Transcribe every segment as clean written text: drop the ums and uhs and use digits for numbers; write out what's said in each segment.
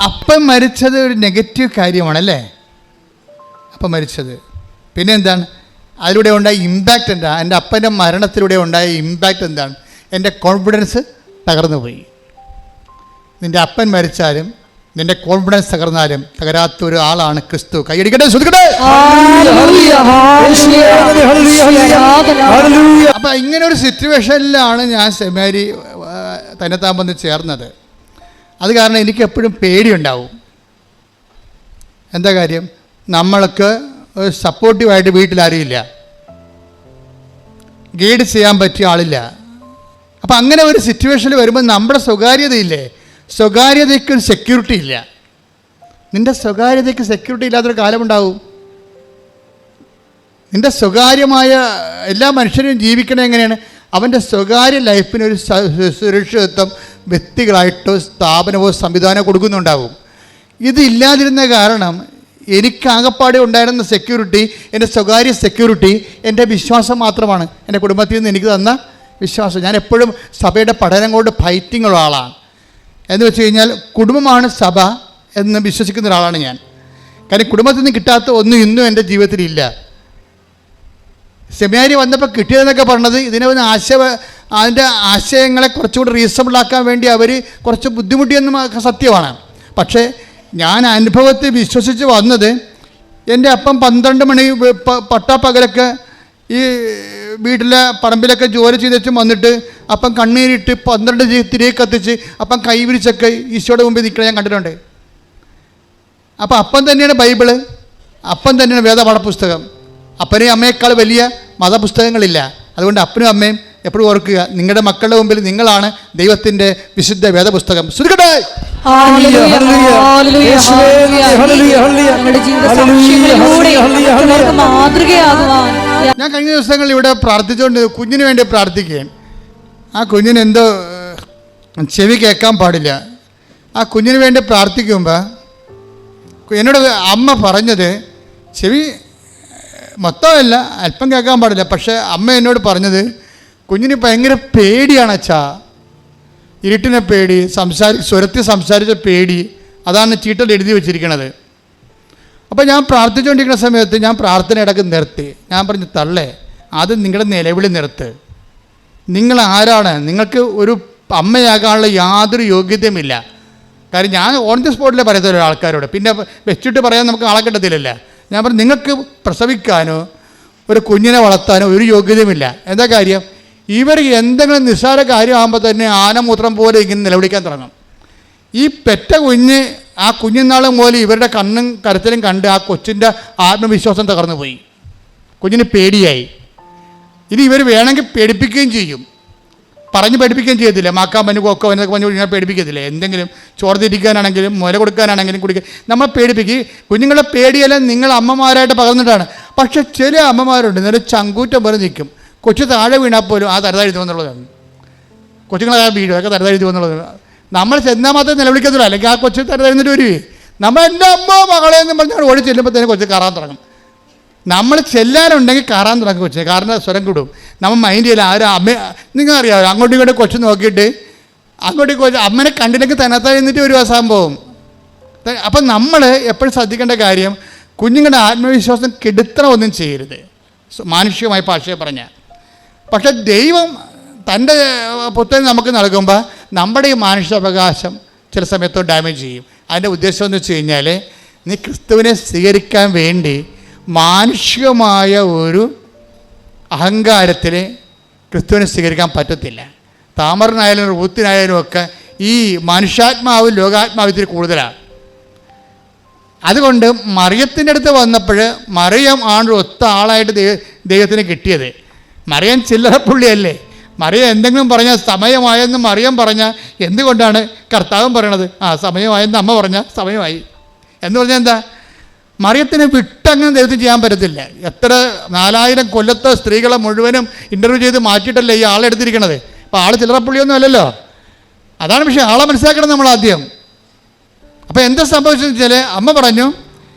അപ്പം മരിച്ചത് ഒരു നെഗറ്റീവ് കാര്യമാണല്ലേ, അപ്പം മരിച്ചത്. പിന്നെ എന്താണ് അതിലൂടെ ഉണ്ടായ ഇമ്പാക്റ്റ്? എന്താ എൻ്റെ അപ്പൻ്റെ മരണത്തിലൂടെ ഉണ്ടായ ഇമ്പാക്റ്റ് എന്താണ്? എൻ്റെ കോൺഫിഡൻസ് തകർന്നു പോയി. നിൻ്റെ അപ്പൻ മരിച്ചാലും നിൻ്റെ കോൺഫിഡൻസ് തകർന്നാലും തകരാത്ത ഒരു ആളാണ് ക്രിസ്തു. കൈയടിക്കട്ടെ, ശ്രദ്ധിക്കട്ടെ. അപ്പം ഇങ്ങനെ ഒരു സിറ്റുവേഷനിലാണ് ഞാൻ സെമിനാരി തന്നെത്താൻ വന്ന് ചേർന്നത്. അത് കാരണം എനിക്ക് എപ്പോഴും പേടിയുണ്ടാവും. എന്താ കാര്യം? നമ്മൾക്ക് ഒരു സപ്പോർട്ടീവായിട്ട് വീട്ടിലാരുമില്ല, ഗൈഡ് ചെയ്യാൻ പറ്റിയ ആളില്ല. അപ്പം അങ്ങനെ ഒരു സിറ്റുവേഷനിൽ വരുമ്പോൾ നമ്മുടെ സ്വകാര്യതയില്ലേ, സ്വകാര്യതയ്ക്ക് സെക്യൂരിറ്റി ഇല്ല. നിൻ്റെ സ്വകാര്യതയ്ക്ക് സെക്യൂരിറ്റി ഇല്ലാത്തൊരു കാലമുണ്ടാവും. നിൻ്റെ സ്വകാര്യമായ എല്ലാ മനുഷ്യരും ജീവിക്കണത് എങ്ങനെയാണ്? അവൻ്റെ സ്വകാര്യ ലൈഫിനൊരു സുരക്ഷിതത്വം വ്യക്തികളായിട്ടോ സ്ഥാപനമോ സംവിധാനമോ കൊടുക്കുന്നുണ്ടാവും. ഇതില്ലാതിരുന്ന കാരണം എനിക്കാകപ്പാടെ ഉണ്ടായിരുന്ന സെക്യൂരിറ്റി, എൻ്റെ സ്വകാര്യ സെക്യൂരിറ്റി എൻ്റെ വിശ്വാസം മാത്രമാണ്. എൻ്റെ കുടുംബത്തിൽ നിന്ന് എനിക്ക് തന്ന വിശ്വാസം. ഞാൻ എപ്പോഴും സഭയുടെ പഠനം കൊണ്ട് ഫൈറ്റിംഗ് ഉള്ള ആളാണ്. എന്ന് വെച്ച് കഴിഞ്ഞാൽ കുടുംബമാണ് സഭ എന്ന് വിശ്വസിക്കുന്ന ഒരാളാണ് ഞാൻ. കാരണം കുടുംബത്തിൽ നിന്ന് കിട്ടാത്ത ഒന്നും ഇന്നും എൻ്റെ ജീവിതത്തിലില്ല. സെമിനാരി വന്നപ്പോൾ കിട്ടിയതെന്നൊക്കെ പറഞ്ഞത് ഇതിനെ അതിൻ്റെ ആശയങ്ങളെ കുറച്ചുകൂടി റീസണബിളാക്കാൻ വേണ്ടി അവർ കുറച്ച് ബുദ്ധിമുട്ടിയെന്നും സത്യമാണ്. പക്ഷേ ഞാൻ അനുഭവത്തിൽ വിശ്വസിച്ച് വന്നത്, എൻ്റെ അപ്പം 12 മണി പട്ടാപ്പകലൊക്കെ ഈ വീട്ടിലെ പറമ്പിലൊക്കെ ജോലി ചെയ്തു വന്നിട്ട് അപ്പം കണ്ണീരിട്ട് 12 തിരികെ കത്തിച്ച് അപ്പം കൈവിരിച്ചൊക്കെ ഈശോയുടെ മുമ്പിൽ നിൽക്കണം ഞാൻ കണ്ടിട്ടുണ്ട്. അപ്പം അപ്പം തന്നെയാണ് ബൈബിള്, അപ്പം തന്നെയാണ് വേദപാഠപുസ്തകം. അപ്പനെയും അമ്മയേക്കാൾ വലിയ മതപുസ്തകങ്ങളില്ല. അതുകൊണ്ട് അപ്പനും അമ്മയും എപ്പോഴും ഓർക്കുക, നിങ്ങളുടെ മക്കളുടെ മുമ്പിൽ നിങ്ങളാണ് ദൈവത്തിൻ്റെ വിശുദ്ധ വേദപുസ്തകം. സുരിക്കട്ടെ. ഞാൻ കഴിഞ്ഞ ദിവസങ്ങളിൽ ഇവിടെ പ്രാർത്ഥിച്ചുകൊണ്ട് കുഞ്ഞിന് വേണ്ടി പ്രാർത്ഥിക്കുകയാണ്. ആ കുഞ്ഞിന് എന്തോ ചെവി കേൾക്കാൻ പാടില്ല. ആ കുഞ്ഞിന് വേണ്ടി പ്രാർത്ഥിക്കുമ്പോൾ എന്നോട് അമ്മ പറഞ്ഞത്, ചെവി മൊത്തമല്ല, അല്പം കേൾക്കാൻ പാടില്ല. പക്ഷേ അമ്മ എന്നോട് പറഞ്ഞത്, കുഞ്ഞിന് ഭയങ്കര പേടിയാണ് അച്ഛാ, ഇരുട്ടിനെ പേടി, സ്വരത്തിൽ സംസാരിച്ച പേടി, അതാണ് ചീട്ടൽ എഴുതി വെച്ചിരിക്കണത്. അപ്പോൾ ഞാൻ പ്രാർത്ഥിച്ചുകൊണ്ടിരിക്കുന്ന സമയത്ത് ഞാൻ പ്രാർത്ഥന ഇടയ്ക്ക് നിർത്തി. ഞാൻ പറഞ്ഞു, തള്ളേ, അത് നിങ്ങളുടെ നിലവിളി നിർത്ത്. നിങ്ങൾ ആരാണ്? നിങ്ങൾക്ക് ഒരു അമ്മയാകാനുള്ള യാതൊരു യോഗ്യതയുമില്ല. കാര്യം ഞാൻ ഓൺ ദി സ്പോട്ടിലേ പറയത്തുള്ളൂ ആൾക്കാരോട്, പിന്നെ വെച്ചിട്ട് പറയാൻ നമുക്ക് ആളെ കിട്ടത്തില്ലല്ല. ഞാൻ പറഞ്ഞു, നിങ്ങൾക്ക് പ്രസവിക്കാനോ ഒരു കുഞ്ഞിനെ വളർത്താനോ ഒരു യോഗ്യതയുമില്ല. എന്താ കാര്യം? ഇവർ എന്തെങ്കിലും നിസ്സാര കാര്യമാകുമ്പോൾ തന്നെ ആനമൂത്രം പോലെ ഇങ്ങനെ നിലവിളിക്കാൻ തുടങ്ങും. ഈ പെറ്റ കുഞ്ഞ് ആ കുഞ്ഞുനാളും പോലെ ഇവരുടെ കണ്ണും കരച്ചിലും കണ്ട് ആ കൊച്ചിൻ്റെ ആത്മവിശ്വാസം തകർന്നു പോയി. കുഞ്ഞിന് പേടിയായി. ഇനി ഇവർ വേണമെങ്കിൽ പേടിപ്പിക്കുകയും ചെയ്യും, പറഞ്ഞ് പേടിപ്പിക്കുകയും ചെയ്യത്തില്ല. മാക്കാൻ പഞ്ഞു കൊക്ക എന്നൊക്കെ പറഞ്ഞു ഇങ്ങനെ പേടിപ്പിക്കത്തില്ല. എന്തെങ്കിലും ചോറ് തിരിക്കാനാണെങ്കിലും മുല കൊടുക്കാനാണെങ്കിലും കുടിക്കുക, നമ്മൾ പേടിപ്പിക്കും. കുഞ്ഞുങ്ങളുടെ പേടിയെല്ലാം നിങ്ങൾ അമ്മമാരായിട്ട് പകർന്നിട്ടാണ്. പക്ഷെ ചില അമ്മമാരുണ്ട് നേരെ ചങ്കൂറ്റം പോലെ നിൽക്കും. കൊച്ചു താഴെ വീണാൽ പോലും ആ തരതാഴ്ത്തുമെന്നുള്ളതാണ്. കൊച്ചുങ്ങളെ വീഴും, അതൊക്കെ തരതാഴ്ത്തുമെന്നുള്ളത്. നമ്മൾ ചെന്നാൽ മാത്രമേ നിലവിളിക്കത്തുള്ളൂ, അല്ലെങ്കിൽ ആ കൊച്ചു തരതാഴ്ന്നിട്ട് വരുവേ. നമ്മൾ എൻ്റെ അമ്മ മകളെ എന്ന് പറഞ്ഞാൽ ഓടി ചെല്ലുമ്പോഴത്തേനും കൊച്ചു കയറാൻ തുടങ്ങും. നമ്മൾ ചെല്ലാനുണ്ടെങ്കിൽ കയറാൻ തുടങ്ങും കൊച്ചിനെ, കാരണം സ്വരം കൂടും. നമ്മൾ മൈൻഡ് ചെയ്യില്ല. ആരും അമ്മ നിങ്ങൾക്കറിയാമോ, അങ്ങോട്ടും ഇങ്ങോട്ടും കൊച്ചു നോക്കിയിട്ട് അങ്ങോട്ടും കൊച്ചു അമ്മനെ കണ്ടില്ലെങ്കിൽ തന്നെത്താഴ്ന്നിട്ട് ഒരു സംഭവം. അപ്പം നമ്മൾ എപ്പോഴും ശ്രദ്ധിക്കേണ്ട കാര്യം, കുഞ്ഞുങ്ങളുടെ ആത്മവിശ്വാസം കെടുത്തണമൊന്നും ചെയ്യരുത്, മാനുഷികമായ ഭാഷയെ പറഞ്ഞാൽ. പക്ഷെ ദൈവം തൻ്റെ പുത്രനെ നമുക്ക് നൽകുമ്പോൾ നമ്മുടെ ഈ മാനുഷികാവകാശം ചില സമയത്ത് ഡാമേജ് ചെയ്യും. അതിൻ്റെ ഉദ്ദേശം എന്ന് വെച്ച് കഴിഞ്ഞാൽ, നീ ക്രിസ്തുവിനെ സ്വീകരിക്കാൻ വേണ്ടി മാനുഷികമായ ഒരു അഹങ്കാരത്തിൽ ക്രിസ്തുവിനെ സ്വീകരിക്കാൻ പറ്റത്തില്ല. താമരനായാലും റൂത്തിനായാലും ഒക്കെ ഈ മനുഷ്യാത്മാവ് ലോകാത്മാവിൽ കൂടുതലാണ്. അതുകൊണ്ട് മറിയത്തിൻ്റെ അടുത്ത് വന്നപ്പോൾ മറിയം ആണ് ഒത്ത ആളായിട്ട് ദൈവത്തിന് കിട്ടിയത്. മറിയം ചില്ലറപ്പുള്ളിയല്ലേ. മറിയം എന്തെങ്കിലും പറഞ്ഞാൽ സമയമായെന്ന് മറിയം പറഞ്ഞാൽ എന്തുകൊണ്ടാണ് കർത്താവും പറയണത്? സമയമായെന്ന് അമ്മ പറഞ്ഞാൽ സമയമായി എന്ന് പറഞ്ഞാൽ എന്താ? മറിയത്തിനെ വിട്ടങ്ങനെ ദൈവത്തിന് ചെയ്യാൻ പറ്റത്തില്ല. എത്ര 4000 കൊല്ലത്തെ സ്ത്രീകളെ മുഴുവനും ഇൻ്റർവ്യൂ ചെയ്ത് മാറ്റിയിട്ടല്ലേ ഈ ആളെടുത്തിരിക്കണത്. അപ്പോൾ ആൾ ചില്ലറപ്പുള്ളിയൊന്നും അല്ലല്ലോ. അതാണ് പക്ഷേ ആളെ മനസ്സിലാക്കണം നമ്മൾ ആദ്യം. അപ്പോൾ എന്താ സംഭവിച്ചതെന്ന് വെച്ചാൽ, അമ്മ പറഞ്ഞു,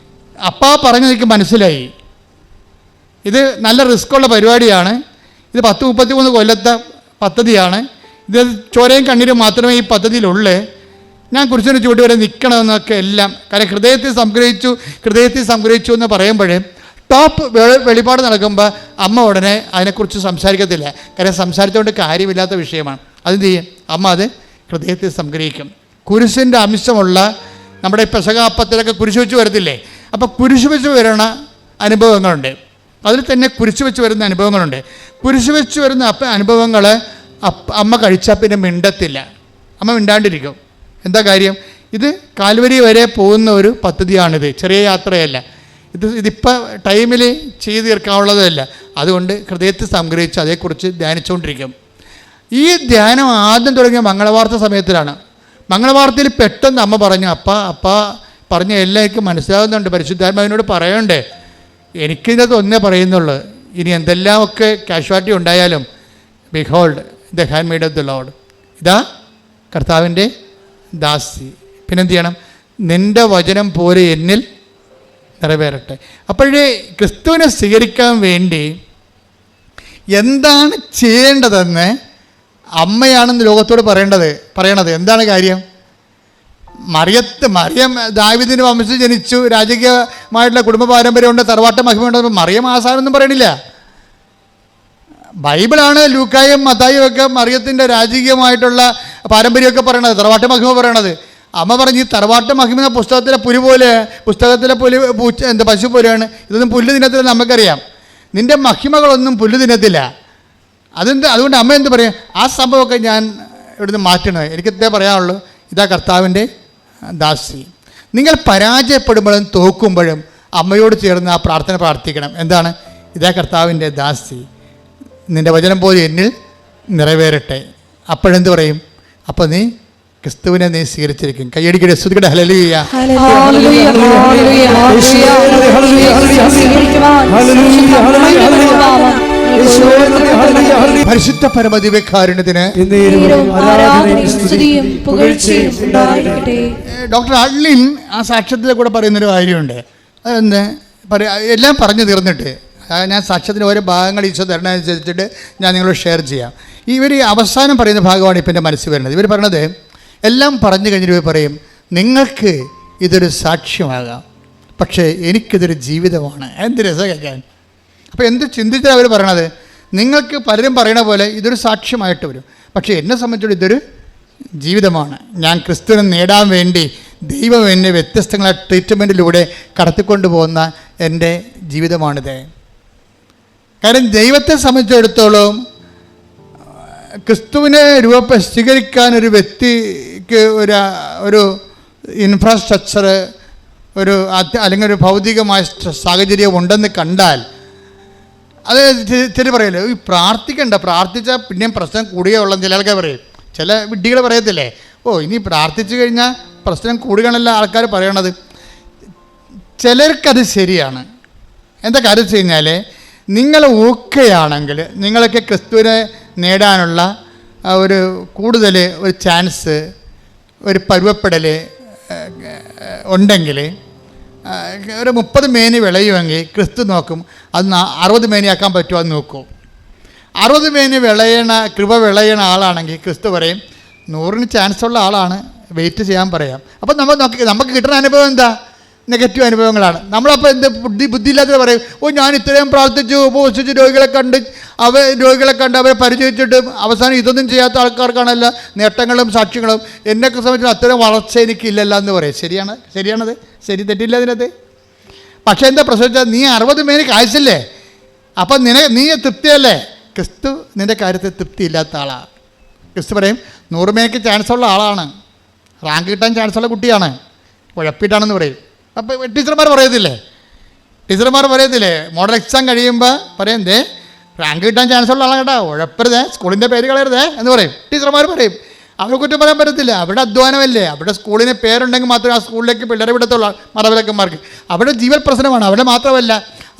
അപ്പാ പറഞ്ഞു എനിക്ക് മനസ്സിലായി, ഇത് നല്ല റിസ്ക്കുള്ള പരിപാടിയാണ്, ഇത് 10-33 കൊല്ലത്തെ പദ്ധതിയാണ്, ഇത് ചോരയും കണ്ണീരും മാത്രമേ ഈ പദ്ധതിയിലുള്ളൂ, ഞാൻ കുരിശിന് ചുവട് വരെ നിൽക്കണമെന്നൊക്കെ എല്ലാം. കാരണം ഹൃദയത്തിൽ സംഗ്രഹിച്ചു എന്ന് പറയുമ്പോഴേ ടോപ്പ് വെളിപാട് നടക്കുമ്പോൾ അമ്മ ഉടനെ അതിനെക്കുറിച്ച് സംസാരിക്കത്തില്ല. കാരണം സംസാരിച്ചുകൊണ്ട് കാര്യമില്ലാത്ത വിഷയമാണ്. അതെന്ത് ചെയ്യും? അമ്മ അത് ഹൃദയത്തിൽ സംഗ്രഹിക്കും. കുരിശിൻ്റെ അംശമുള്ള നമ്മുടെ പെസഹ അപ്പത്തിലൊക്കെ കുരിശ് വെച്ച് വരത്തില്ലേ? അപ്പോൾ കുരിശ് വെച്ച് വരുന്ന അനുഭവങ്ങളുണ്ട്. അതിൽ തന്നെ കുരിശ് വെച്ച് വരുന്ന അനുഭവങ്ങളുണ്ട്. കുരിശ് വെച്ച് വരുന്ന അനുഭവങ്ങൾ അമ്മ കഴിച്ചാൽ പിന്നെ മിണ്ടത്തില്ല. അമ്മ മിണ്ടാണ്ടിരിക്കും. എന്താ കാര്യം? ഇത് കാൽവരി വരെ പോകുന്ന ഒരു പദ്ധതിയാണിത്. ചെറിയ യാത്രയല്ല. ഇതിപ്പോൾ ടൈമിൽ ചെയ്ത് തീർക്കാനുള്ളതല്ല. അതുകൊണ്ട് ഹൃദയത്തിൽ സംഗ്രഹിച്ച് അതേക്കുറിച്ച് ധ്യാനിച്ചുകൊണ്ടിരിക്കും. ഈ ധ്യാനം ആദ്യം തുടങ്ങിയ മംഗളവാർത്ത സമയത്തിലാണ്. മംഗളവാർത്തയിൽ പെട്ടെന്ന് അമ്മ പറഞ്ഞു, അപ്പ പറഞ്ഞ എല്ലാം എനിക്ക് മനസ്സിലാകുന്നുണ്ട്, പരിശുദ്ധാത്മാവിനോട് പറയണ്ടേ, എനിക്കിതിനകത്ത് ഒന്നേ പറയുന്നുള്ളൂ, ഇനി എന്തെല്ലാമൊക്കെ കാഷ്വാലിറ്റി ഉണ്ടായാലും behold the hand made of the Lord, ഇതാ കർത്താവിൻ്റെ ദാസി. പിന്നെന്ത് ചെയ്യണം? നിൻ്റെ വചനം പോലെ എന്നിൽ നിറവേറട്ടെ. അപ്പോഴേ ക്രിസ്തുവിനെ സ്വീകരിക്കാൻ വേണ്ടി എന്താണ് ചെയ്യേണ്ടതെന്ന് അമ്മയാണെന്ന് ലോകത്തോട് പറയണത്. എന്താണ് കാര്യം? മറിയം ദാവീദിൻ്റെ വംശത്തിൽ ജനിച്ചു, രാജകീയമായിട്ടുള്ള കുടുംബ പാരമ്പര്യമുണ്ട്, തറവാട്ട മഹിമയുണ്ട്. മറിയം ആസാനൊന്നും പറയണില്ല. ബൈബിളാണ് ലൂക്കായും മത്തായും ഒക്കെ മറിയത്തിൻ്റെ രാജകീയമായിട്ടുള്ള പാരമ്പര്യമൊക്കെ പറയണത്, തറവാട്ട മഹിമ പറയണത്. അമ്മ പറഞ്ഞ് ഈ തറവാട്ട മഹിമ പുസ്തകത്തിലെ പശു പോലെയാണ്, ഇതൊന്നും പുല്ല് തിന്നത്തില്ല. നമുക്കറിയാം നിൻ്റെ മഹിമകളൊന്നും പുല്ല് തിന്നത്തില്ല. അതുകൊണ്ട് അമ്മ എന്ത് പറയും? ആ സംഭവമൊക്കെ ഞാൻ ഇവിടുന്ന് മാറ്റണത്. എനിക്കെന്തേ പറയാനുള്ളൂ, ഇതാ കർത്താവിൻ്റെ ദാസി. നിങ്ങൾ പരാജയപ്പെടുമ്പോഴും തോക്കുമ്പോഴും അമ്മയോട് ചേർന്ന് ആ പ്രാർത്ഥന പ്രാർത്ഥിക്കണം. എന്താണ്? ഇതാ കർത്താവിൻ്റെ ദാസി, നിൻ്റെ വചനം പോലെ എന്നിൽ നിറവേറട്ടെ. അപ്പോഴെന്ത് പറയും? അപ്പോൾ നീ ക്രിസ്തുവിനെ നീ സ്വീകരിച്ചിരിക്കും. കയ്യടിക്കട്ടെ, സ്തുതിക്കട്ടെ, ഹല്ലേലൂയ. പരിശുദ്ധ പരമദിവ്യകാരുണ്യത്തിന് ഡോക്ടർ അള്ളിൻ ആ സാക്ഷ്യത്തിലെ കൂടെ പറയുന്നൊരു കാര്യമുണ്ട്. അതെന്ന് എല്ലാം പറഞ്ഞു തീർന്നിട്ട് ഞാൻ സാക്ഷ്യത്തിൻ്റെ ഓരോ ഭാഗങ്ങൾ ഈശോ തരണമനുസരിച്ചിട്ട് ഞാൻ നിങ്ങളോട് ഷെയർ ചെയ്യാം. ഇവർ അവസാനം പറയുന്ന ഭാഗമാണ് ഇപ്പം എൻ്റെ മനസ്സിൽ വരുന്നത്. ഇവർ പറഞ്ഞത് എല്ലാം പറഞ്ഞു കഴിഞ്ഞിട്ട് ഇവർ പറയും, നിങ്ങൾക്ക് ഇതൊരു സാക്ഷ്യമാകാം, പക്ഷേ എനിക്കിതൊരു ജീവിതമാണ്. എന്ത് രസം കേൾക്കാൻ. അപ്പോൾ എന്ത് ചിന്തിച്ചാൽ അവർ പറയണത്? നിങ്ങൾക്ക് പലരും പറയണ പോലെ ഇതൊരു സാക്ഷ്യമായിട്ട് വരും, പക്ഷേ എന്നെ സംബന്ധിച്ചിടത്തോളം ഇതൊരു ജീവിതമാണ്. ഞാൻ ക്രിസ്തുവിനെ നേടാൻ വേണ്ടി ദൈവം എന്നെ വ്യത്യസ്തങ്ങളായ ട്രീറ്റ്മെൻറ്റിലൂടെ കടത്തിക്കൊണ്ടു പോകുന്ന എൻ്റെ ജീവിതമാണിത്. കാരണം ദൈവത്തെ സംബന്ധിച്ചിടത്തോളം ക്രിസ്തുവിനെ സ്വീകരിക്കാൻ ഒരു വ്യക്തിക്ക് ഒരു ഇൻഫ്രാസ്ട്രക്ചർ അല്ലെങ്കിൽ ഒരു ഭൗതികമായ സാഹചര്യം ഉണ്ടെന്ന് കണ്ടാൽ അത് ശരി പറയല്ലോ. ഈ പ്രാർത്ഥിച്ചാൽ പിന്നെയും പ്രശ്നം കൂടുകയോ ഉള്ളതെന്ന് ചില ആൾക്കാർ പറയും. ചില വിഡ്ഢികൾ പറയത്തില്ലേ, ഇനി പ്രാർത്ഥിച്ചു കഴിഞ്ഞാൽ പ്രശ്നം കൂടുകയാണല്ലോ ആൾക്കാർ പറയണത്. ചിലർക്കത് ശരിയാണ്. എന്താ കാര്യം വെച്ച് കഴിഞ്ഞാൽ, നിങ്ങൾ ഓക്കെയാണെങ്കിൽ നിങ്ങളൊക്കെ ക്രിസ്തുവിനെ നേടാനുള്ള ഒരു കൂടുതൽ ഒരു ചാൻസ്, ഒരു പരുവപ്പെടൽ ഉണ്ടെങ്കിൽ, ഒരു 30 മേനി വിളയുമെങ്കിൽ ക്രിസ്തു നോക്കും അത് 60 മേനിയാക്കാൻ പറ്റുമോ എന്ന് നോക്കും. 60 മേനി കൃപ വിളയണ ആളാണെങ്കിൽ ക്രിസ്തു പറയും 100 ചാൻസ് ഉള്ള ആളാണ്, വെയിറ്റ് ചെയ്യാൻ പറയാം. അപ്പം നമുക്ക് കിട്ടുന്ന അനുഭവം എന്താ? നെഗറ്റീവ് അനുഭവങ്ങളാണ്. നമ്മളപ്പോൾ എന്ത് ബുദ്ധിയില്ലാത്തത് പറയും, ഞാൻ ഇത്രയും പ്രാർത്ഥിച്ചു, ഉപവസിച്ച് രോഗികളെ കണ്ട് അവരെ പരിചയിച്ചിട്ട് അവസാനം ഇതൊന്നും ചെയ്യാത്ത ആൾക്കാർക്കാണല്ലോ നേട്ടങ്ങളും സാക്ഷ്യങ്ങളും. എന്നെയൊക്കെ സംബന്ധിച്ച് അത്രയും വളർച്ച എനിക്കില്ലല്ലോ എന്ന് പറയും. ശരിയാണത്, ശരി, തെറ്റില്ല അതിനകത്ത്. പക്ഷേ എന്താ പ്രശ്നം? നീ 60 മേനിക്ക് ആവശ്യമില്ലേ? അപ്പം നീ തൃപ്തിയല്ലേ? ക്രിസ്തു നിൻ്റെ കാര്യത്തിൽ തൃപ്തിയില്ലാത്ത ആളാണ്. ക്രിസ്തു പറയും 100 മേനിക്ക് ചാൻസ് ഉള്ള ആളാണ്, റാങ്ക് കിട്ടാൻ ചാൻസ് ഉള്ള കുട്ടിയാണ്, ഉഴപ്പിട്ടാണെന്ന് പറയും. അപ്പോൾ ടീച്ചർമാർ പറയത്തില്ലേ മോഡൽ എക്സാം കഴിയുമ്പോൾ പറയും, റാങ്ക് കിട്ടാൻ ചാൻസ് ഉള്ള ആളാണ് കേട്ടോ, ഉഴപ്പരുതേ, സ്കൂളിൻ്റെ പേര് കളയരുതേ എന്ന് പറയും. ടീച്ചർമാർ പറയും. അവരെ കുറ്റം പറയാൻ പറ്റത്തില്ല, അവിടെ അധ്വാനമല്ലേ, അവിടെ സ്കൂളിന് പേരുണ്ടെങ്കിൽ മാത്രമേ ആ സ്കൂളിലേക്ക് പിള്ളേരെ വിടത്തുള്ളൂ മാതാപിതാക്കന്മാർക്ക്. അവിടെ ജീവൽ പ്രശ്നമാണ്. അവിടെ മാത്രമല്ല,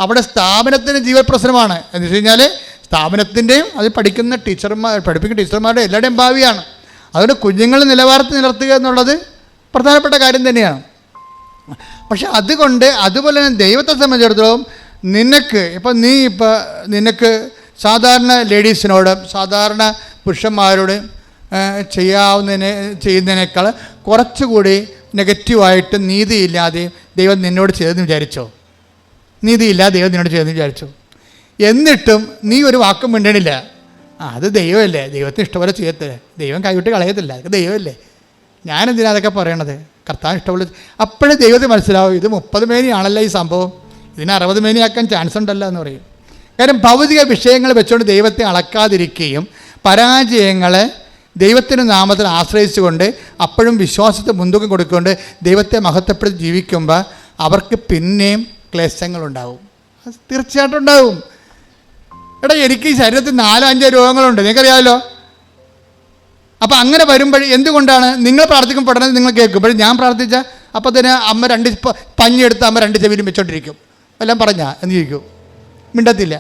അവിടെ സ്ഥാപനത്തിന് ജീവൽ പ്രശ്നമാണ്. എന്ന് വെച്ച് കഴിഞ്ഞാൽ സ്ഥാപനത്തിൻ്റെയും അത് പഠിപ്പിക്കുന്ന ടീച്ചർമാരുടെ എല്ലാവരുടെയും ഭാവിയാണ്. അതുകൊണ്ട് കുഞ്ഞുങ്ങൾ നിലവാരത്തിൽ നിർത്തുക എന്നുള്ളത് പ്രധാനപ്പെട്ട കാര്യം തന്നെയാണ്. പക്ഷെ അതുപോലെ തന്നെ ദൈവത്തെ സംബന്ധിച്ചിടത്തോളം നിനക്ക് സാധാരണ ലേഡീസിനോടും സാധാരണ പുരുഷന്മാരോടും ചെയ്യുന്നതിനേക്കാൾ കുറച്ചുകൂടി നെഗറ്റീവായിട്ട് നീതിയില്ലാതെ ദൈവം നിന്നോട് ചെയ്തെന്ന് വിചാരിച്ചോ? നീതിയില്ലാതെ ദൈവം നിന്നോട് ചെയ്തെന്ന് വിചാരിച്ചോ? എന്നിട്ടും നീ ഒരു വാക്കും മിണ്ടണില്ല. അത് ദൈവമല്ലേ, ദൈവത്തിന് ഇഷ്ടപോലെ ചെയ്യത്തില്ല, ദൈവം കൈവിട്ട് കളയത്തില്ല, അതൊക്കെ ദൈവമല്ലേ. ഞാനെന്തിനാ അതൊക്കെ പറയണത്? കർത്താൻ ഇഷ്ടപോലെ. അപ്പോഴേ ദൈവത്തിന് മനസ്സിലാവും ഇത് 30 മേനിയാണല്ലോ ഈ സംഭവം, ഇതിനെ 60 മേനിയാക്കാൻ ചാൻസ് ഉണ്ടല്ലോ എന്ന് പറയും. കാര്യം ഭൗതിക വിഷയങ്ങൾ വെച്ചുകൊണ്ട് ദൈവത്തെ അളക്കാതിരിക്കുകയും പരാജയങ്ങളെ ദൈവത്തിൻ്റെ നാമത്തിൽ ആശ്രയിച്ചുകൊണ്ട് അപ്പോഴും വിശ്വാസത്തെ മുൻതൂക്കം കൊടുത്തുകൊണ്ട് ദൈവത്തെ മഹത്വപ്പെടുത്തി ജീവിക്കുമ്പോൾ അവർക്ക് പിന്നെയും ക്ലേശങ്ങളുണ്ടാവും. അത് തീർച്ചയായിട്ടും ഉണ്ടാവും. എടാ, എനിക്ക് ഈ ശരീരത്തിൽ 4-5 രോഗങ്ങളുണ്ട്, നിങ്ങൾക്കറിയാമല്ലോ. അപ്പോൾ അങ്ങനെ വരുമ്പോൾ എന്തുകൊണ്ടാണ് നിങ്ങൾ പ്രാർത്ഥിക്കുമ്പോൾ പെട്ടെന്ന് നിങ്ങൾ കേൾക്കും. പക്ഷേ ഞാൻ പ്രാർത്ഥിച്ച അപ്പോൾ തന്നെ അമ്മ 2 പഞ്ഞെടുത്ത് അമ്മ 2 ചെവിയിലും വെച്ചോണ്ടിരിക്കും. എല്ലാം പറഞ്ഞാൽ എന്ന് ചോദിക്കും, മിണ്ടത്തില്ല.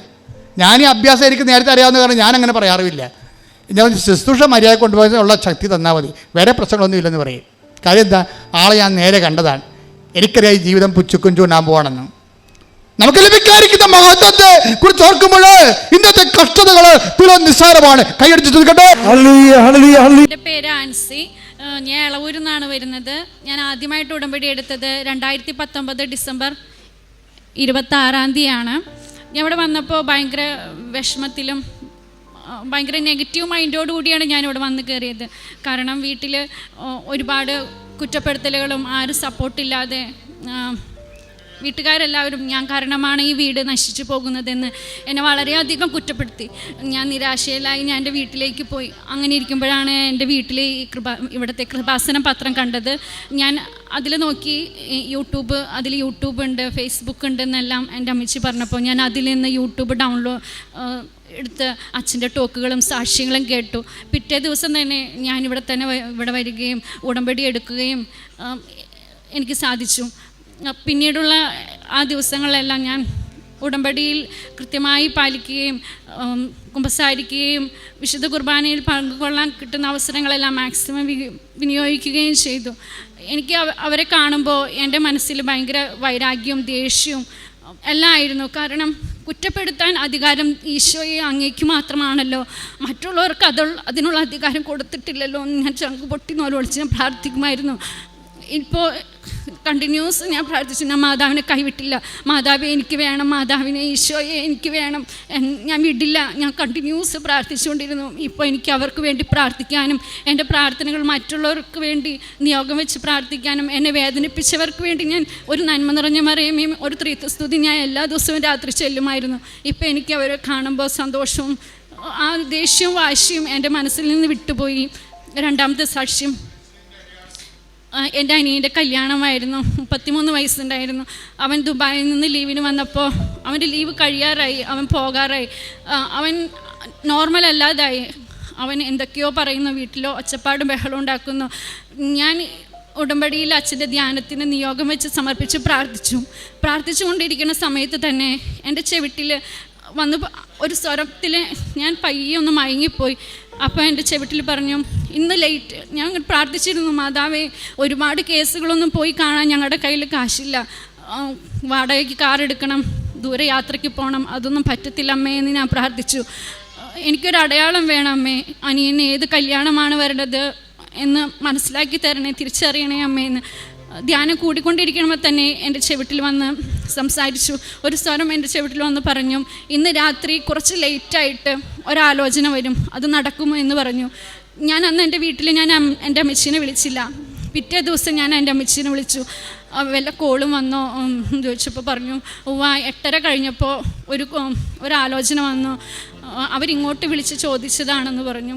ഞാൻ ഈ അഭ്യാസം എനിക്ക് നേരത്തെ അറിയാവുന്ന കാരണം ഞാൻ അങ്ങനെ പറയാറില്ല. ഞാൻ ശുശ്രൂഷ മര്യാദ കൊണ്ടുപോയി ഉള്ള ശക്തി തന്നാൽ മതി, വേറെ പ്രശ്നങ്ങളൊന്നും ഇല്ലെന്ന് പറയും. കാര്യം എന്താ? ആളെ ഞാൻ നേരെ കണ്ടതാണ്, എനിക്കറിയാം ഈ ജീവിതം പുച്ചുക്കും ചൂണ്ടാൻ പോകണമെന്ന്. നമുക്ക് ലഭിക്കാതിരിക്കുന്ന മഹത്വത്തെ കുറിച്ച് ഓർക്കുമ്പോൾ ഇന്നത്തെ കഷ്ടതകൾ തുലം നിസ്സാരമാണ്. കൈയടിച്ച് ചോദിക്കട്ടെ. എൻ്റെ പേര് ആൻസി, ഞാൻ എളവൂരിൽ നിന്നാണ് വരുന്നത്. ഞാൻ ആദ്യമായിട്ട് ഉടമ്പടി എടുത്തത് 2019 ഡിസംബർ 26-ാം തീയതിയാണ്. ഞാൻ ഇവിടെ വന്നപ്പോൾ ഭയങ്കര വിഷമത്തിലും ഭയങ്കര നെഗറ്റീവ് മൈൻഡോട് കൂടിയാണ് ഞാനിവിടെ വന്ന് കയറിയത്. കാരണം വീട്ടിൽ ഒരുപാട് കുറ്റപ്പെടുത്തലുകളും ആരും സപ്പോർട്ടില്ലാതെ വീട്ടുകാരെല്ലാവരും ഞാൻ കാരണമാണ് ഈ വീട് നശിച്ചു പോകുന്നതെന്ന് എന്നെ വളരെയധികം കുറ്റപ്പെടുത്തി. ഞാൻ നിരാശയിലായി ഞാൻ എൻ്റെ വീട്ടിലേക്ക് പോയി. അങ്ങനെ ഇരിക്കുമ്പോഴാണ് എൻ്റെ വീട്ടിൽ ഈ ഇവിടുത്തെ കൃപാസനം പത്രം കണ്ടത്. ഞാൻ അതിൽ നോക്കി അതിൽ യൂട്യൂബ് ഉണ്ട്, ഫേസ്ബുക്ക് ഉണ്ട് എന്നെല്ലാം എൻ്റെ അമ്മച്ചി പറഞ്ഞപ്പോൾ ഞാൻ അതിൽ നിന്ന് യൂട്യൂബ് എടുത്ത് അച്ഛൻ്റെ ടോക്കുകളും സാക്ഷ്യങ്ങളും കേട്ടു. പിറ്റേ ദിവസം തന്നെ ഞാൻ ഇവിടെ വരികയും ഉടമ്പടി എടുക്കുകയും എനിക്ക് സാധിച്ചു. പിന്നീടുള്ള ആ ദിവസങ്ങളിലെല്ലാം ഞാൻ ഉടമ്പടിയിൽ കൃത്യമായി പാലിക്കുകയും കുമ്പസാരിക്കുകയും വിശുദ്ധ കുർബാനയിൽ പങ്കുകൊള്ളാൻ കിട്ടുന്ന അവസരങ്ങളെല്ലാം മാക്സിമം വിനിയോഗിക്കുകയും ചെയ്തു. എനിക്ക് അവരെ കാണുമ്പോൾ എൻ്റെ മനസ്സിൽ ഭയങ്കര വൈരാഗ്യവും ദേഷ്യവും എല്ലാം ആയിരുന്നു. കാരണം കുറ്റപ്പെടുത്താൻ അധികാരം ഈശോയെ അങ്ങേക്ക് മാത്രമാണല്ലോ, മറ്റുള്ളവർക്ക് അതിനുള്ള അധികാരം കൊടുത്തിട്ടില്ലല്ലോ എന്ന് ഞാൻ ചങ്ക് പൊട്ടി നോലോളിച്ച് ഞാൻ പ്രാർത്ഥിക്കുമായിരുന്നു. ഇപ്പോൾ കണ്ടിന്യൂസ് ഞാൻ പ്രാർത്ഥിച്ചു, ഞാൻ മാതാവിനെ കൈവിട്ടില്ല. മാതാവെ എനിക്ക് വേണം, മാതാവിനെ ഈശോയെ എനിക്ക് വേണം, ഞാൻ വിടില്ല. ഞാൻ കണ്ടിന്യൂസ് പ്രാർത്ഥിച്ചുകൊണ്ടിരുന്നു. ഇപ്പോൾ എനിക്ക് അവർക്ക് വേണ്ടി പ്രാർത്ഥിക്കാനും എൻ്റെ പ്രാർത്ഥനകൾ മറ്റുള്ളവർക്ക് വേണ്ടി നിയോഗം വെച്ച് പ്രാർത്ഥിക്കാനും എന്നെ വേദനിപ്പിച്ചവർക്ക് വേണ്ടി ഞാൻ ഒരു നന്മ നിറഞ്ഞ മറിയമേയും ഒരു ത്രിത്വസ്തുതി ഞാൻ എല്ലാ ദിവസവും രാത്രി ചെല്ലുമായിരുന്നു. ഇപ്പോൾ എനിക്ക് അവരെ കാണുമ്പോൾ സന്തോഷവും ആ ദേഷ്യവും വാശിയും എൻ്റെ മനസ്സിൽ നിന്ന് വിട്ടുപോയി. രണ്ടാമത്തെ സാക്ഷ്യം, എൻ്റെ അനിയൻ്റെ കല്യാണമായിരുന്നു. 33 വയസ്സുണ്ടായിരുന്നു. അവൻ ദുബായിൽ നിന്ന് ലീവിന് വന്നപ്പോൾ അവൻ്റെ ലീവ് കഴിയാറായി, അവൻ പോകാറായി. അവൻ നോർമൽ അല്ലാതായി. അവൻ എന്തൊക്കെയോ പറയുന്നു, വീട്ടിലോ ഒച്ചപ്പാടും ബഹളം ഉണ്ടാക്കുന്നു. ഞാൻ ഉടമ്പടിയിൽ അച്ഛൻ്റെ ധ്യാനത്തിന് നിയോഗം വെച്ച് സമർപ്പിച്ച് പ്രാർത്ഥിച്ചുകൊണ്ടിരിക്കുന്ന സമയത്ത് തന്നെ എൻ്റെ ചെവിട്ടിൽ വന്ന് ഒരു സ്വരത്തിൽ ഞാൻ പയ്യെ ഒന്ന് മയങ്ങിപ്പോയി. അപ്പോൾ എൻ്റെ ചെവിട്ടിൽ പറഞ്ഞു, ഇന്ന് ലേറ്റ്. ഞാൻ പ്രാർത്ഥിച്ചിരുന്നു, മാതാവേ ഒരുപാട് കേസുകളൊന്നും പോയി കാണാൻ ഞങ്ങളുടെ കയ്യിൽ കാശില്ല, വാടകയ്ക്ക് കാർ എടുക്കണം, ദൂരെ യാത്രയ്ക്ക് പോകണം, അതൊന്നും പറ്റത്തില്ല അമ്മേ എന്ന് ഞാൻ പ്രാർത്ഥിച്ചു. എനിക്കൊരു അടയാളം വേണം അമ്മേ, അനിയന് ഏത് കല്യാണമാണ് വരേണ്ടത് എന്ന് മനസ്സിലാക്കി തരണേ, തിരിച്ചറിയണേ അമ്മേന്ന്. ധ്യാനം കൂടിക്കൊണ്ടിരിക്കുമ്പോൾ തന്നെ എൻ്റെ ചെവിട്ടിൽ വന്ന് സംസാരിച്ചു. ഒരു സ്വരം എൻ്റെ ചെവിട്ടിൽ വന്ന് പറഞ്ഞു, ഇന്ന് രാത്രി കുറച്ച് ലേറ്റായിട്ട് ഒരാലോചന വരും, അത് നടക്കുമോ എന്ന് പറഞ്ഞു. ഞാൻ അന്ന് എൻ്റെ വീട്ടിൽ എൻ്റെ അമ്മച്ചീനെ വിളിച്ചില്ല. പിറ്റേ ദിവസം ഞാൻ എൻ്റെ അമ്മച്ചീനെ വിളിച്ചു. വല്ല കോളും വന്നോ ചോദിച്ചപ്പോൾ പറഞ്ഞു, 8:30 കഴിഞ്ഞപ്പോൾ ഒരാലോചന വന്നു, അവരിങ്ങോട്ട് വിളിച്ച് ചോദിച്ചതാണെന്ന് പറഞ്ഞു.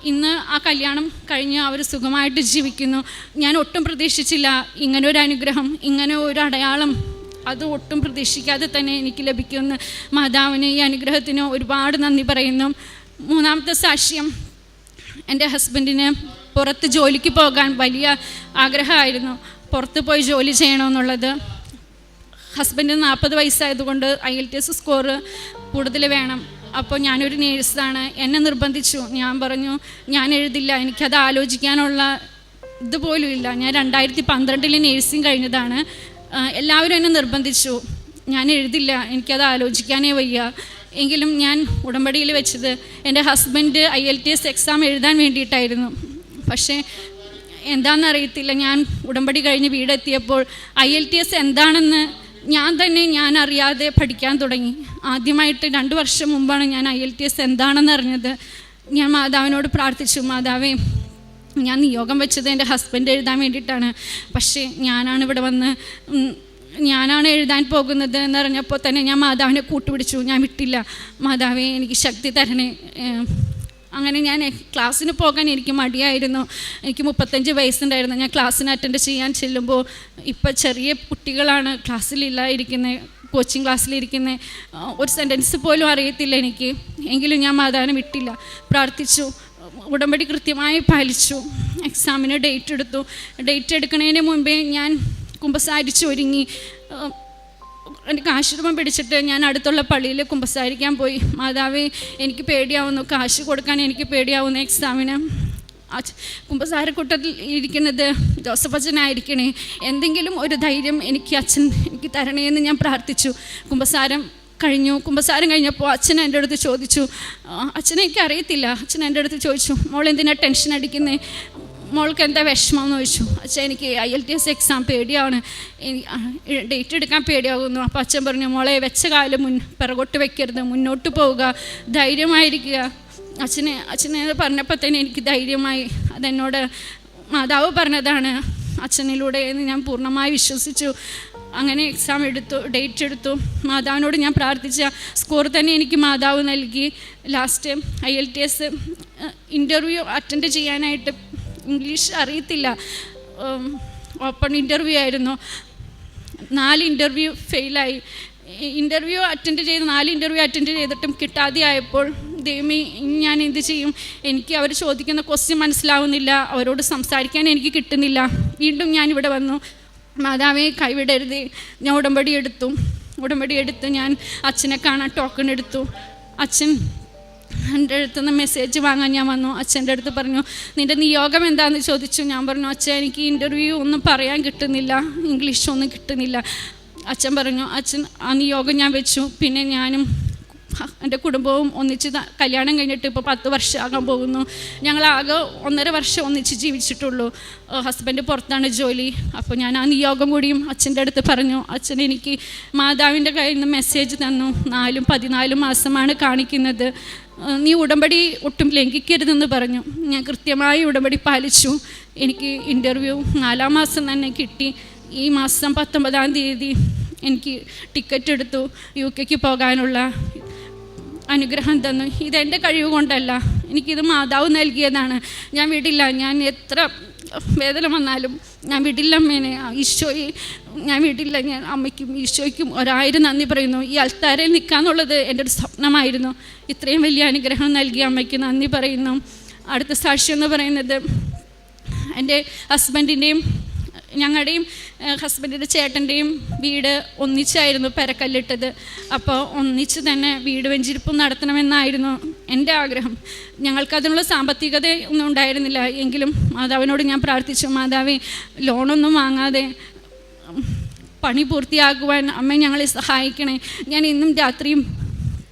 ഇന്ന് ആ കല്യാണം കഴിഞ്ഞ് അവർ സുഖമായിട്ട് ജീവിക്കുന്നു. ഞാൻ ഒട്ടും പ്രതീക്ഷിച്ചില്ല ഇങ്ങനെ ഒരു അനുഗ്രഹം, ഇങ്ങനെ ഒരു അടയാളം, അത് ഒട്ടും പ്രതീക്ഷിക്കാതെ തന്നെ എനിക്ക് ലഭിക്കുമെന്ന്. മാതാവിന് ഈ അനുഗ്രഹത്തിന് ഒരുപാട് നന്ദി പറയുന്നു. മൂന്നാമത്തെ സാക്ഷ്യം, എൻ്റെ ഹസ്ബൻഡിന് പുറത്ത് ജോലിക്ക് പോകാൻ വലിയ ആഗ്രഹമായിരുന്നു, പുറത്ത് പോയി ജോലി ചെയ്യണമെന്നുള്ളത്. ഹസ്ബൻഡിന് 40 വയസ്സായതുകൊണ്ട് IELTS സ്കോർ കൂടുതൽ വേണം. അപ്പോൾ ഞാനൊരു നേഴ്സാണ്, എന്നെ നിർബന്ധിച്ചു. ഞാൻ പറഞ്ഞു ഞാൻ എഴുതില്ല, എനിക്കത് ആലോചിക്കാനുള്ള ഇതുപോലും ഇല്ല. ഞാൻ 2012 നേഴ്സിംഗ് കഴിഞ്ഞതാണ്. എല്ലാവരും എന്നെ നിർബന്ധിച്ചു, ഞാൻ എഴുതില്ല, എനിക്കത് ആലോചിക്കാനേ വയ്യ എങ്കിലും ഞാൻ ഉടമ്പടിയിൽ വെച്ചത് എൻ്റെ ഹസ്ബൻഡ് IELTS എക്സാം എഴുതാൻ വേണ്ടിയിട്ടായിരുന്നു. പക്ഷേ എന്താണെന്നറിയത്തില്ല, ഞാൻ ഉടമ്പടി കഴിഞ്ഞ് വീടെത്തിയപ്പോൾ IELTS എന്താണെന്ന് ഞാൻ അറിയാതെ പഠിക്കാൻ തുടങ്ങി. ആദ്യമായിട്ട് 2 വർഷം മുമ്പാണ് ഞാൻ IELTS എന്താണെന്ന് അറിഞ്ഞത്. ഞാൻ മാതാവിനോട് പ്രാർത്ഥിച്ചു, മാതാവേ, ഞാൻ നിയോഗം വെച്ചത് എൻ്റെ ഹസ്ബൻഡ് എഴുതാൻ വേണ്ടിയിട്ടാണ്, പക്ഷേ ഞാനാണ് ഇവിടെ വന്ന് ഞാനാണ് എഴുതാൻ പോകുന്നത് എന്നറിഞ്ഞപ്പോൾ തന്നെ ഞാൻ മാതാവിനെ കൂട്ടുപിടിച്ചു. ഞാൻ വിട്ടില്ല, മാതാവേ എനിക്ക് ശക്തി തരണേ. അങ്ങനെ ഞാൻ ക്ലാസ്സിന് പോകാൻ എനിക്ക് മടിയായിരുന്നു. എനിക്ക് 35 വയസ്സുണ്ടായിരുന്നു. ഞാൻ ക്ലാസ്സിന് അറ്റൻഡ് ചെയ്യാൻ ചെല്ലുമ്പോൾ ഇപ്പം ചെറിയ കുട്ടികളാണ് ക്ലാസ്സിലില്ല ഇരിക്കുന്നത്, കോച്ചിങ് ക്ലാസ്സിലിരിക്കുന്നത്. ഒരു സെൻറ്റൻസ് പോലും അറിയത്തില്ല എനിക്ക്. എങ്കിലും ഞാൻ മാതാവിനെ വിട്ടില്ല, പ്രാർത്ഥിച്ചു, ഉടമ്പടി കൃത്യമായി പാലിച്ചു. എക്സാമിന് ഡേറ്റ് എടുത്തു. ഡേറ്റ് എടുക്കുന്നതിന് മുമ്പേ ഞാൻ കുമ്പസാരിച്ച് ഒരുങ്ങി എനിക്ക് ആശ്രമം പിടിച്ചിട്ട് ഞാൻ അടുത്തുള്ള പള്ളിയിൽ കുമ്പസാരിക്കാൻ പോയി. മാതാവേ, എനിക്ക് പേടിയാവുന്നു, കാശ് കൊടുക്കാൻ എനിക്ക് പേടിയാവുന്നു എക്സാമിന്. കുമ്പസാരക്കൂട്ടത്തിൽ ഇരിക്കുന്നത് ജോസഫ് അച്ഛനായിരിക്കണേ, എന്തെങ്കിലും ഒരു ധൈര്യം എനിക്ക് തരണേ എന്ന് ഞാൻ പ്രാർത്ഥിച്ചു. കുമ്പസാരം കഴിഞ്ഞപ്പോൾ അച്ഛൻ എൻ്റെ അടുത്ത് ചോദിച്ചു, അച്ഛനെ എനിക്ക് അറിയത്തില്ല, അച്ഛൻ എൻ്റെ അടുത്ത് ചോദിച്ചു, മോൾ എന്തിനാ ടെൻഷൻ അടിക്കുന്നത്, മോൾക്ക് എന്താ വിഷമം എന്ന് ചോദിച്ചു. അച്ഛൻ എനിക്ക് IELTS എക്സാം പേടിയാണ്, ഡേറ്റ് എടുക്കാൻ പേടിയാകുന്നു. അപ്പോൾ അച്ഛൻ പറഞ്ഞു, മോളെ വെച്ച കാലം പിറകോട്ട് വെക്കരുത്, മുന്നോട്ട് പോവുക, ധൈര്യമായിരിക്കുക. അച്ഛനെ പറഞ്ഞപ്പോൾ തന്നെ എനിക്ക് ധൈര്യമായി. അതെന്നോട് മാതാവ് പറഞ്ഞതാണ് അച്ഛനിലൂടെ എന്ന് ഞാൻ പൂർണ്ണമായി വിശ്വസിച്ചു. അങ്ങനെ എക്സാം എടുത്തു, ഡേറ്റ് എടുത്തു. മാതാവിനോട് ഞാൻ പ്രാർത്ഥിച്ച സ്കോർ തന്നെ എനിക്ക് മാതാവ് നൽകി. ലാസ്റ്റ് IELTS ഇൻ്റർവ്യൂ അറ്റൻഡ് ചെയ്യാനായിട്ട് ഇംഗ്ലീഷ് അറിയത്തില്ല, ഓപ്പൺ ഇൻ്റർവ്യൂ ആയിരുന്നു. 4 ഇൻ്റർവ്യൂ ഫെയിലായി. 4 ഇൻ്റർവ്യൂ അറ്റൻഡ് ചെയ്തിട്ടും കിട്ടാതെ ആയപ്പോൾ ദൈവമേ, ഞാൻ എന്ത് ചെയ്യും? എനിക്ക് അവർ ചോദിക്കുന്ന ക്വസ്റ്റ്യൻ മനസ്സിലാവുന്നില്ല, അവരോട് സംസാരിക്കാൻ എനിക്ക് കിട്ടുന്നില്ല. വീണ്ടും ഞാനിവിടെ വന്നു, മാതാവേ കൈവിടരുതേ. ഞാൻ ഉടമ്പടി എടുത്തു ഞാൻ അച്ഛനെ കാണാൻ ടോക്കൺ എടുത്തു. അച്ഛൻ എൻ്റെ അടുത്തുനിന്ന് മെസ്സേജ് വാങ്ങാൻ ഞാൻ വന്നു. അച്ഛൻ്റെ അടുത്ത് പറഞ്ഞു, നിൻ്റെ നിയോഗം എന്താണെന്ന് ചോദിച്ചു. ഞാൻ പറഞ്ഞു, അച്ഛൻ എനിക്ക് ഇൻ്റർവ്യൂ ഒന്നും പറയാൻ കിട്ടുന്നില്ല, ഇംഗ്ലീഷൊന്നും കിട്ടുന്നില്ല. അച്ഛൻ പറഞ്ഞു, ആ നിയോഗം ഞാൻ വെച്ചു. പിന്നെ ഞാനും എൻ്റെ കുടുംബവും ഒന്നിച്ച് കല്യാണം കഴിഞ്ഞിട്ട് ഇപ്പോൾ 10 വർഷമാകാൻ പോകുന്നു. ഞങ്ങളാകെ 1.5 വർഷം ഒന്നിച്ച് ജീവിച്ചിട്ടുള്ളൂ. ഹസ്ബൻഡ് പുറത്താണ് ജോലി. അപ്പോൾ ഞാൻ ആ നിയോഗം കൂടിയും അച്ഛൻ്റെ അടുത്ത് പറഞ്ഞു. അച്ഛൻ എനിക്ക് മാതാവിൻ്റെ കയ്യിൽ നിന്ന് മെസ്സേജ് തന്നു, 14 മാസമാണ് കാണിക്കുന്നത്, നീ ഉടമ്പടി ഒട്ടും ലംഘിക്കരുതെന്ന് പറഞ്ഞു. ഞാൻ കൃത്യമായി ഉടമ്പടി പാലിച്ചു. എനിക്ക് ഇൻ്റർവ്യൂ 4-ാം മാസം തന്നെ കിട്ടി. ഈ മാസം 19-ാം തീയതി എനിക്ക് ടിക്കറ്റ് എടുത്തു. UK പോകാനുള്ള അനുഗ്രഹം തന്നു. ഇതെൻ്റെ കഴിവ് കൊണ്ടല്ല, എനിക്കിത് മാതാവ് നൽകിയതാണ്. ഞാൻ വിടില്ല, ഞാൻ എത്ര വേദന വന്നാലും ഞാൻ വിടില്ല അമ്മേനെ, ഈശോയെ ഞാൻ വിടില്ല. ഞാൻ അമ്മയ്ക്കും ഈശോയ്ക്കും 1000 നന്ദി പറയുന്നു. ഈ അൾത്താരയിൽ നിൽക്കാന്നുള്ളത് എൻ്റെ ഒരു സ്വപ്നമായിരുന്നു. ഇത്രയും വലിയ അനുഗ്രഹം നൽകിയ അമ്മയ്ക്ക് നന്ദി പറയുന്നു. അടുത്ത സാക്ഷ്യം എന്ന് പറയുന്നത് എൻ്റെ ഹസ്ബൻഡിൻ്റെയും ഞങ്ങളുടെയും ഹസ്ബൻഡിൻ്റെ ചേട്ടൻ്റെയും വീട് ഒന്നിച്ചായിരുന്നു പെരക്കല്ലിട്ടത്. അപ്പോൾ ഒന്നിച്ച് തന്നെ വീട് വെഞ്ചിരിപ്പും നടത്തണമെന്നായിരുന്നു എൻ്റെ ആഗ്രഹം. ഞങ്ങൾക്കതിനുള്ള സാമ്പത്തികത ഒന്നും ഉണ്ടായിരുന്നില്ല. എങ്കിലും മാതാവിനോട് ഞാൻ പ്രാർത്ഥിച്ചു, മാതാവേ ലോണൊന്നും വാങ്ങാതെ പണി പൂർത്തിയാക്കുവാൻ അമ്മ ഞങ്ങളെ സഹായിക്കണേ. ഞാൻ ഇന്നും രാത്രിയും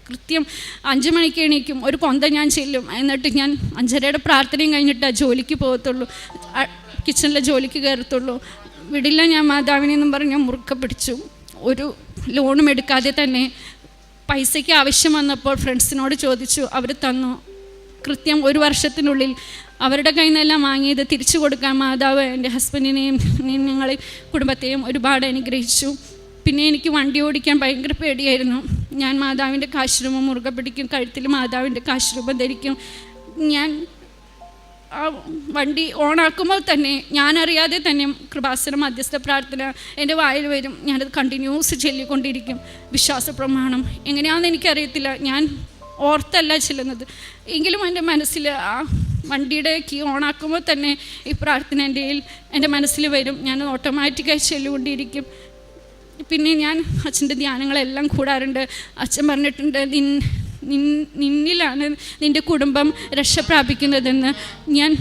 കൃത്യം 5 മണിക്ക് എണീക്കും, ഒരു കൊന്ത ഞാൻ ചെല്ലും. എന്നിട്ട് ഞാൻ 5:30 പ്രാർത്ഥനയും കഴിഞ്ഞിട്ടാണ് ജോലിക്ക് പോകത്തുള്ളൂ, കിച്ചണിലെ ജോലിക്ക് കയറത്തുള്ളൂ. വിടില്ല ഞാൻ മാതാവിനെ എന്നും പറഞ്ഞ് മുറുക്ക പിടിച്ചു. ഒരു ലോണും എടുക്കാതെ തന്നെ പൈസയ്ക്ക് ആവശ്യം വന്നപ്പോൾ ഫ്രണ്ട്സിനോട് ചോദിച്ചു, അവർ തന്നു. കൃത്യം 1 വർഷത്തിനുള്ളിൽ അവരുടെ കയ്യിൽ നിന്നെല്ലാം വാങ്ങിയത് തിരിച്ചു കൊടുക്കാൻ മാതാവ് എൻ്റെ ഹസ്ബൻഡിനെയും ഞങ്ങളെ കുടുംബത്തെയും ഒരുപാട് അനുഗ്രഹിച്ചു. പിന്നെ എനിക്ക് വണ്ടി ഓടിക്കാൻ ഭയങ്കര പേടിയായിരുന്നു. ഞാൻ മാതാവിൻ്റെ കാശ്രൂപം മുറുകെ പിടിക്കും, കഴുത്തിൽ മാതാവിൻ്റെ കാശ്രൂപം ധരിക്കും. ഞാൻ ആ വണ്ടി ഓണാക്കുമ്പോൾ തന്നെ ഞാനറിയാതെ തന്നെ കൃപാസന മധ്യസ്ഥ പ്രാർത്ഥന എൻ്റെ വായിൽ വരും. ഞാനത് കണ്ടിന്യൂസ് ചൊല്ലിക്കൊണ്ടിരിക്കും. വിശ്വാസ പ്രമാണം എങ്ങനെയാണെന്ന് എനിക്കറിയത്തില്ല, ഞാൻ ഓർത്തല്ല ചെല്ലുന്നത്. എങ്കിലും എൻ്റെ മനസ്സിൽ ആ വണ്ടിയുടെ കീ ഓണാക്കുമ്പോൾ തന്നെ ഈ പ്രാർത്ഥന എൻ്റെ മനസ്സിൽ വരും. ഞാൻ ഓട്ടോമാറ്റിക്കായി ചൊല്ലിക്കൊണ്ടിരിക്കും. പിന്നെ ഞാൻ അച്ഛൻ്റെ ധ്യാനങ്ങളെല്ലാം കൂടാറുണ്ട്. അച്ഛൻ പറഞ്ഞിട്ടുണ്ട്, നിന്നിലാണ് നിൻ്റെ കുടുംബം രക്ഷ പ്രാപിക്കുന്നതെന്ന്. ഞാൻ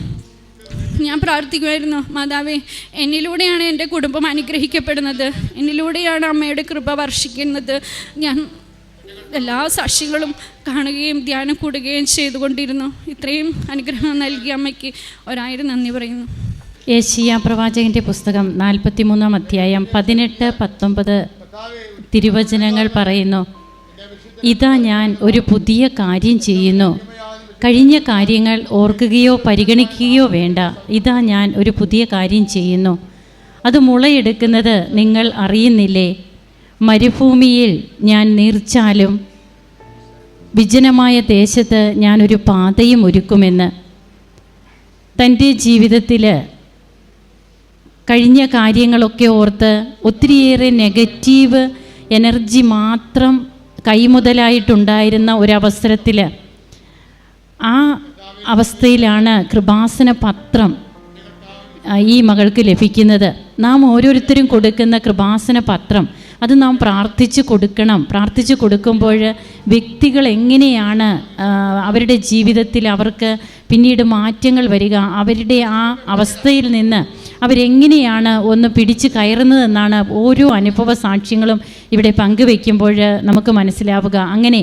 പ്രാർത്ഥിക്കുമായിരുന്നു, മാതാവേ എന്നിലൂടെയാണ് എൻ്റെ കുടുംബം അനുഗ്രഹിക്കപ്പെടുന്നത്, എന്നിലൂടെയാണ് അമ്മയുടെ കൃപ വർഷിക്കുന്നത്. ഞാൻ എല്ലാ സാക്ഷികളും കാണുകയും ധ്യാനം കൂടുകയും ചെയ്തുകൊണ്ടിരുന്നു. ഇത്രയും അനുഗ്രഹം നൽകിയ അമ്മയ്ക്ക് 1000 നന്ദി പറയുന്നു. യെശയ്യാ പ്രവാചകൻ്റെ പുസ്തകം 43-ാം അധ്യായം 18-19 തിരുവചനങ്ങൾ പറയുന്നു, ഇതാ ഞാൻ ഒരു പുതിയ കാര്യം ചെയ്യുന്നു, കഴിഞ്ഞ കാര്യങ്ങൾ ഓർക്കുകയോ പരിഗണിക്കുകയോ വേണ്ട. ഇതാ ഞാൻ ഒരു പുതിയ കാര്യം ചെയ്യുന്നു, അത് മുളയെടുക്കുന്നത് നിങ്ങൾ അറിയുന്നില്ലേ? മരുഭൂമിയിൽ ഞാൻ നീർച്ചാലും വിജനമായ ദേശത്ത് ഞാനൊരു പാതയും ഒരുക്കുമെന്ന്. തൻ്റെ ജീവിതത്തിൽ കഴിഞ്ഞ കാര്യങ്ങളൊക്കെ ഓർത്ത് ഒത്തിരിയേറെ നെഗറ്റീവ് എനർജി മാത്രം കൈമുതലായിട്ടുണ്ടായിരുന്ന ഒരവസരത്തിൽ ആ അവസ്ഥയിലാണ് കൃപാസന പത്രം ഈ മകൾക്ക് ലഭിക്കുന്നത്. നാം ഓരോരുത്തരും കൊടുക്കുന്ന കൃപാസന പത്രം അത് നാം പ്രാർത്ഥിച്ച് കൊടുക്കണം. പ്രാർത്ഥിച്ച് കൊടുക്കുമ്പോൾ വ്യക്തികൾ എങ്ങനെയാണ് അവരുടെ ജീവിതത്തിൽ അവർക്ക് പിന്നീട് മാറ്റങ്ങൾ വരിക, അവരുടെ ആ അവസ്ഥയിൽ നിന്ന് അവരെങ്ങനെയാണ് ഒന്ന് പിടിച്ച് കയറുന്നതെന്നാണ് ഓരോ അനുഭവ സാക്ഷ്യങ്ങളും ഇവിടെ പങ്കുവെക്കുമ്പോൾ നമുക്ക് മനസ്സിലാവുക. അങ്ങനെ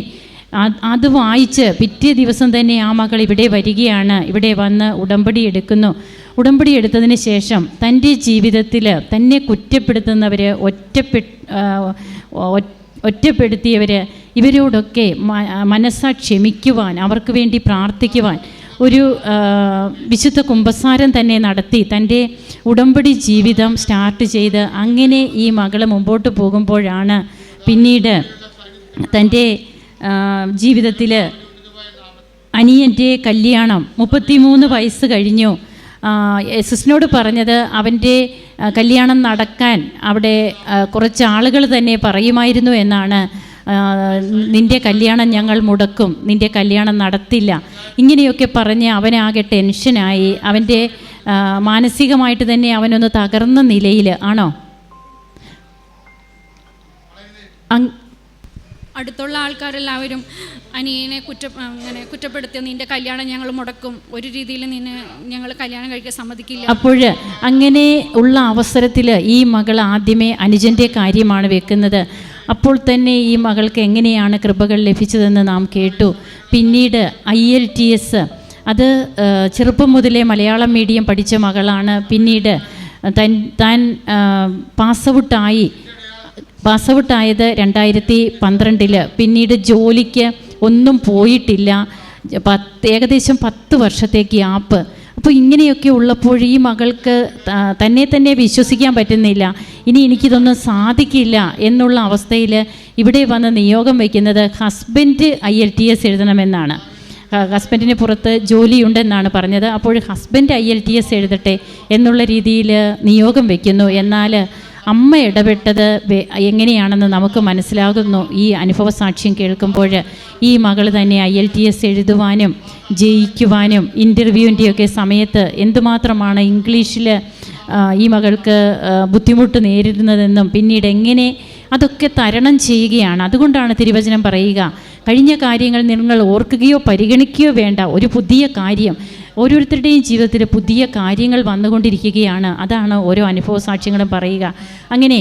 അത് വായിച്ച് പിറ്റേ ദിവസം തന്നെ ആ മകൾ ഇവിടെ വരികയാണ്. ഇവിടെ വന്ന് ഉടമ്പടി എടുക്കുന്നു. ഉടമ്പടി എടുത്തതിന് ശേഷം തൻ്റെ ജീവിതത്തിൽ തന്നെ കുറ്റപ്പെടുത്തുന്നവർ, ഒറ്റപ്പെടുത്തിയവർ, ഇവരോടൊക്കെ മനസ്സാ ക്ഷമിക്കുവാൻ, അവർക്ക് വേണ്ടി പ്രാർത്ഥിക്കുവാൻ ഒരു വിശുദ്ധ കുമ്പസാരം തന്നെ നടത്തി തൻ്റെ ഉടമ്പടി ജീവിതം സ്റ്റാർട്ട് ചെയ്ത് അങ്ങനെ ഈ മകൾ മുമ്പോട്ട് പോകുമ്പോഴാണ് പിന്നീട് തൻ്റെ ജീവിതത്തിൽ അനിയൻ്റെ കല്യാണം 33 വയസ്സ് കഴിഞ്ഞു. സിസ്റ്റിനോട് പറഞ്ഞത് അവൻ്റെ കല്യാണം നടക്കാൻ അവിടെ കുറച്ച് ആളുകൾ തന്നെ പറയുമായിരുന്നു എന്നാണ്. നിൻ്റെ കല്യാണം ഞങ്ങൾ മുടക്കും, നിൻ്റെ കല്യാണം നടത്തില്ല, ഇങ്ങനെയൊക്കെ പറഞ്ഞ് അവനാകെ ടെൻഷനായി. അവൻ്റെ മാനസികമായിട്ട് തന്നെ അവനൊന്ന് തകർന്ന നിലയിൽ ആണോ? അടുത്തുള്ള ആൾക്കാരെല്ലാവരും അനിയനെ കുറ്റപ്പെടുത്തി നിൻ്റെ കല്യാണം ഞങ്ങൾ മുടക്കും, ഒരു രീതിയിൽ ഞങ്ങൾ കല്യാണം കഴിക്കാൻ സമ്മതിക്കില്ല. അപ്പോൾ അങ്ങനെ ഉള്ള അവസരത്തിൽ ഈ മകൾ ആദ്യമേ അനുജൻ്റെ കാര്യമാണ് വെക്കുന്നത്. അപ്പോൾ തന്നെ ഈ മകൾക്ക് എങ്ങനെയാണ് കൃപകൾ ലഭിച്ചതെന്ന് നാം കേട്ടു. പിന്നീട് IELTS അത് ചെറുപ്പം മുതലേ മലയാളം മീഡിയം പഠിച്ച മകളാണ്. പിന്നീട് താൻ പാസ്ഔട്ടായത് 2012. പിന്നീട് ജോലിക്ക് ഒന്നും പോയിട്ടില്ല, ഏകദേശം 10 വർഷത്തേക്ക് ഗ്യാപ്പ്. അപ്പോൾ ഇങ്ങനെയൊക്കെ ഉള്ളപ്പോൾ ഈ മകൾക്ക് തന്നെ വിശ്വസിക്കാൻ പറ്റുന്നില്ല. ഇനി എനിക്കിതൊന്നും സാധിക്കില്ല എന്നുള്ള അവസ്ഥയിൽ ഇവിടെ വന്ന് നിയോഗം വയ്ക്കുന്നത് ഹസ്ബൻഡ് IELTS എഴുതണമെന്നാണ്. ഹസ്ബൻഡിന് പുറത്ത് ജോലിയുണ്ടെന്നാണ് പറഞ്ഞത്. അപ്പോൾ ഹസ്ബൻഡ് IELTS എഴുതട്ടെ എന്നുള്ള രീതിയിൽ നിയോഗം വയ്ക്കുന്നു. എന്നാൽ അമ്മ ഇടപെട്ടത് എങ്ങനെയാണെന്ന് നമുക്ക് മനസ്സിലാകുന്നു. ഈ അനുഭവ സാക്ഷ്യം കേൾക്കുമ്പോൾ ഈ മകൾ തന്നെ IELTS എഴുതുവാനും ജയിക്കുവാനും ഇൻ്റർവ്യൂവിൻ്റെയൊക്കെ സമയത്ത് എന്തുമാത്രമാണ് ഇംഗ്ലീഷിൽ ഈ മകൾക്ക് ബുദ്ധിമുട്ട് നേരിടുന്നതെന്നും പിന്നീട് എങ്ങനെ അതൊക്കെ തരണം ചെയ്യുകയാണ്. അതുകൊണ്ടാണ് തിരുവചനം പറയുക, കഴിഞ്ഞ കാര്യങ്ങൾ നിങ്ങൾ ഓർക്കുകയോ പരിഗണിക്കുകയോ വേണ്ട, ഒരു പുതിയ കാര്യം. ഓരോരുത്തരുടെയും ജീവിതത്തിൽ പുതിയ കാര്യങ്ങൾ വന്നുകൊണ്ടിരിക്കുകയാണ്. അതാണ് ഓരോ അനുഭവ സാക്ഷ്യങ്ങളും പറയുക. അങ്ങനെ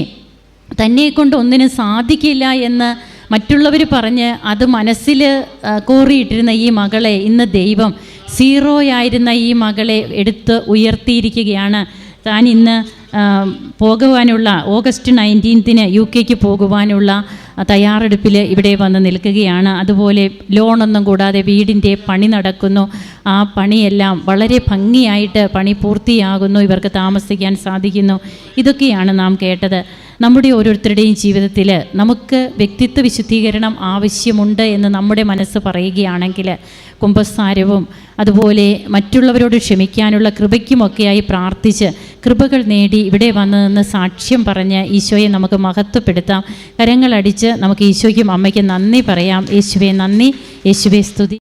തന്നെക്കൊണ്ട് ഒന്നിനും സാധിക്കില്ല എന്ന് മറ്റുള്ളവർ പറഞ്ഞ് അത് മനസ്സിൽ കോറിയിട്ടിരുന്ന ഈ മകളെ ഇന്ന് ദൈവം 0 ആയിരുന്ന ഈ മകളെ എടുത്ത് ഉയർത്തിയിരിക്കുകയാണ്. താൻ ഇന്ന് പോകുവാനുള്ള ഓഗസ്റ്റ് 19 UK പോകുവാനുള്ള തയ്യാറെടുപ്പിൽ ഇവിടെ വന്ന് നിൽക്കുകയാണ്. അതുപോലെ ലോണൊന്നും കൂടാതെ വീടിൻ്റെ പണി നടക്കുന്നു. ആ പണിയെല്ലാം വളരെ ഭംഗിയായിട്ട് പണി പൂർത്തിയാകുന്നു, ഇവർക്ക് താമസിക്കാൻ സാധിക്കുന്നു. ഇതൊക്കെയാണ് നാം കേട്ടത്. നമ്മുടെ ഓരോരുത്തരുടെയും ജീവിതത്തിൽ നമുക്ക് വ്യക്തിത്വ വിശുദ്ധീകരണം ആവശ്യമുണ്ട് എന്ന് നമ്മുടെ മനസ്സ് പറയുകയാണെങ്കിൽ കുമ്പസാരവും അതുപോലെ മറ്റുള്ളവരോട് ക്ഷമിക്കാനുള്ള കൃപയ്ക്കുമൊക്കെയായി പ്രാർത്ഥിച്ച് കൃപകൾ നേടി ഇവിടെ വന്ന് നിന്ന് സാക്ഷ്യം പറഞ്ഞ് ഈശോയെ നമുക്ക് മഹത്വപ്പെടുത്താം. കരങ്ങളടിച്ച് നമുക്ക് ഈശോയ്ക്കും അമ്മയ്ക്കും നന്ദി പറയാം. യേശുവേ നന്ദി, യേശുവേ സ്തുതി.